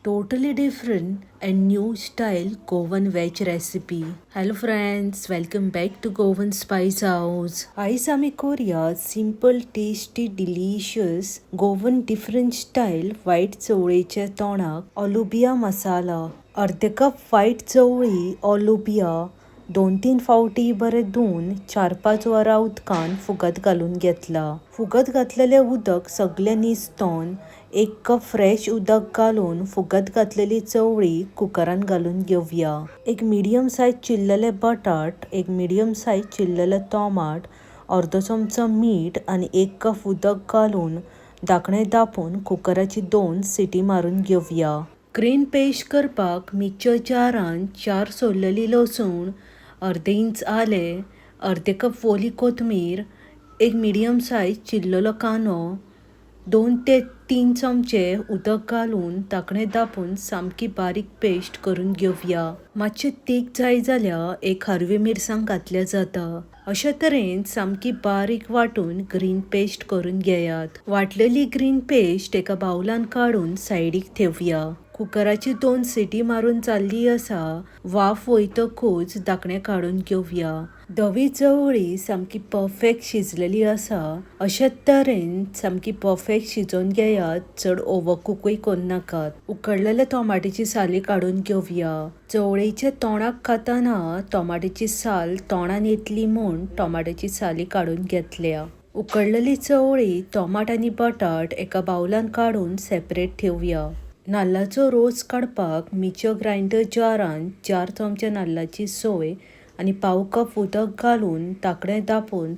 totally different and new style Goan veg recipe. Hello friends, welcome back to Goan Spice House. Ayz आमी करूया simple, tasty, delicious Goan different style white चवळेच्या तोंडाक ओलुबिया मसाला. अर्धे cup white चवळी ओलुबिया 2-3 फावटी बरें धुवन 4-5 वरां उदकान फुगत घालून घेतला. फुगत घातलेले उदक सगळें निसतोन 1 कप फ्रेश उदक घालून फुगत घातलेली चवळी कुकरान घालून घेवया. एक मिडियम सायज चिरलेले बटाट, एक मिडियम सायज चिरलेले टोमाट, अर्दो चमचो मीठ आनी 1 कप उदक घालून धाकणें धापून कुकराची 2 सिटी मारून घेवया. ग्रीन पेस्ट करपाक मिक्सर जारान 4 सोललेली लसूण, अर्दे इंच आलें, अर्दे कप ओली कोथमीर, एक मिडियम सायज चिरलेलो कांदो, 2 ते 3 चमचे उदक घालून धाकणें धापून सामकी बारीक पेस्ट करून घेवया. मातशें तीख जाय जाल्यार एक हरवी मिरसांग घातल्या जाता. अशा तरेन सामकी बारीक वाटून ग्रीन पेस्ट करून घेयात. वाटलेली ग्रीन पेस्ट एका बाउलान काडून सायडीक ठेवया. कुकराची 2 सिटी मारून जाल्ली आसा. वाफ वयतकूच धाकणें काडून घेवया. धवी चवळी सामकी परफेक्ट शिजलेली आसा. अशा तरेन सामकी परफेक्ट शिजोवन घेयात, चड ओव्हरकूकूय करून नाकात. उकडलेले टोमाटाची साली काडून घेवया. चवळेच्या तोंडाक खाताना टोमाटाची साल तोंडान येतली म्हूण टोमाटाची साली काडून घेतल्या. उकडलेली चवळी, टोमाट आनी बटाट एका बाउलान काडून सेपरेट ठेवया. नाल्लाचो रोस काडपाक मिक्सर ग्राइंडर जारान 4 चमचे नाल्लाची सोय आनी पाव कप उदक घालून धाकणें धापून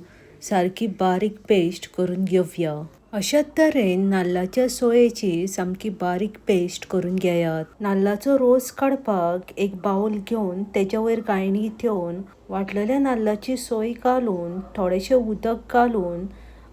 सारकी बारीक पेस्ट करून घेवया. अशा तरेन नाल्लाच्या सोयेची सामकी बारीक पेस्ट करून घेयात. नाल्लाचो रोस काडपाक एक बाउल घेवन तेच्या वयर गाळणी ठेवून वाटलेल्या नाल्लाची सोय घालून थोडेशें उदक घालून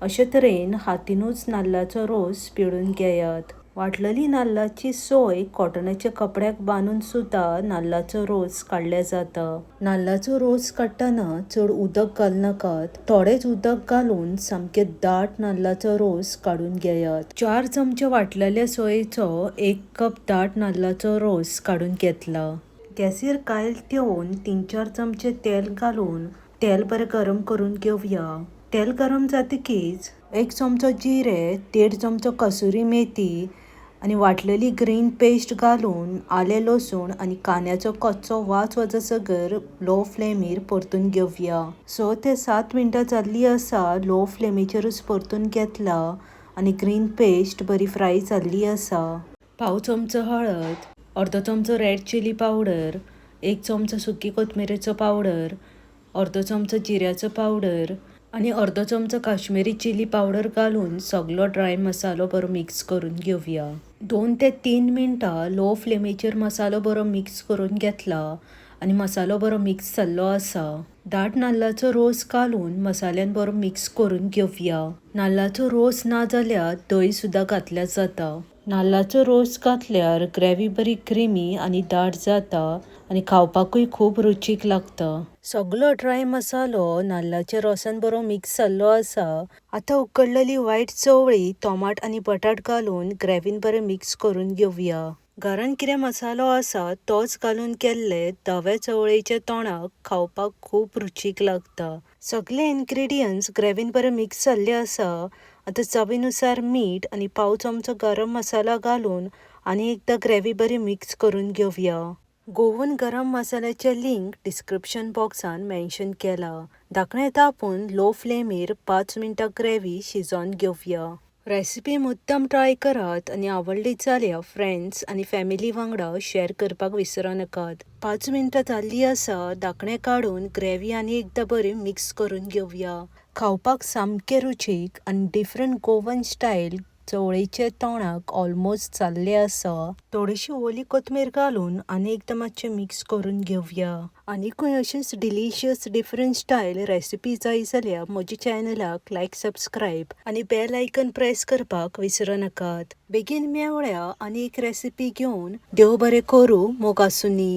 अशे तरेन हातीनूच नाल्लाचो रोस पिळून घेयात. वाटलेली नाल्लाची सोय कॉटनाच्या कपड्याक बांदून सुद्धा नाल्लाचो रोस काडल्या जाता. नाल्लाचो रोस काडटाना चड उदक घालनाकात. थोडेच उदक घालून सामके दाट नाल्लाचो रोस काडून घेयात. 4 चमचे वाटलेल्या सोयेचो 1 कप दाट नाल्लाचो रोस काडून घेतला. गॅसीर कायल ठेवून 3-4 चमचे तेल घालून तेल बरें गरम करून घेवया. तेल गरम जातकीच 1 चमचो जिरे, 1.5 चमचो कसुरी मेथी आनी वाटलेली ग्रीन पेस्ट घालून आलें लसूण आनी कांद्याचो कच्चो वास वचसर लो फ्लेमीर परतून घेवया. 6 ते 7 मिनटां जाल्ली आसा. लो फ्लेमीचेरूच परतून घेतला आनी ग्रीन पेस्ट बरी फ्राय जाल्ली आसा. पाव चमचो हळद, अर्दो चमचो रेड चिली पावडर, 1 चमचो सुकी कोथमिरेचो पावडर, अर्दो चमचो जिऱ्याचो पावडर आनी अर्दो चमचो काश्मीरी चिली पावडर घालून सगळो ड्राय मसालो बरो मिक्स करून घेवया. 2 ते 3 मिनटां लो फ्लेमीचेर मसालो बरो मिक्स करून घेतला आनी मसालो बरो मिक्स जाल्लो आसा. दाट नाल्लाचो रोस घालून मसाल्यान बरो मिक्स करून घेवया. नाल्लाचो रोस ना जाल्यार दही सुद्धा घातल्या जाता. नाल्लाचो रोस घातल्यार ग्रेव्ही बरी क्रिमी आनी दाट जाता आनी खावपाकूय खूब रुचीक लागता. सगळो ड्राय मसालो नाल्लाच्या रोसान बरो मिक्स जाल्लो आसा. आतां उकडलेली व्हाईट चवळी, टोमाट आनी बटाट घालून ग्रेव्हीन बरें मिक्स करून घेवया. घरान कितें मसालो आसा तोच घालून केल्ले धव्या चवळेच्या तोंडाक खावपाक खूब रुचीक लागता. सगळे इन्ग्रेडियंट्स ग्रेव्हीन बरें मिक्स जाल्ले आसा. आतां चवीनुसार मीठ आनी पाव चमचो गरम मसाला घालून आनी एकदां ग्रेव्ही बरी मिक्स करून घेवया. गोवन गरम मसाल्याचें लिंक डिस्क्रिप्शन बॉक्सान मेन्शन केला. धाकणें धापून लो फ्लेमीर 5 मिनटां ग्रेव्ही शिजोवन घेवया. रेसिपी मुद्दम ट्राय करात आनी आवडली जाल्यार फ्रेंड्स आनी फॅमिली वांगडा शेअर करपाक विसरूं नाकात. 5 मिनटां जाल्ली आसा. धाकणें काडून ग्रेव्ही आनी एकदां बरी मिक्स करून घेवया. खावपाक सामकें रुचीक आनी डिफरंट गोवन स्टायल चवळेच्या तोंडाक ऑलमोस्ट जाल्ले आसा. थोडीशी ओली कोथमीर घालून आनी एकदां मातशें मिक्स करून घेवया. आनीकूय अशीच डिलिशियस डिफरंट स्टायल रेसिपी जाय जाल्यार म्हज्या चॅनलाक लायक, सबस्क्रायब आनी बेल आयकन प्रेस करपाक विसरूं नाकात. बेगीन मेवळ्या आनी एक रेसिपी घेवन. देव बरें करूं. मोग आसूं.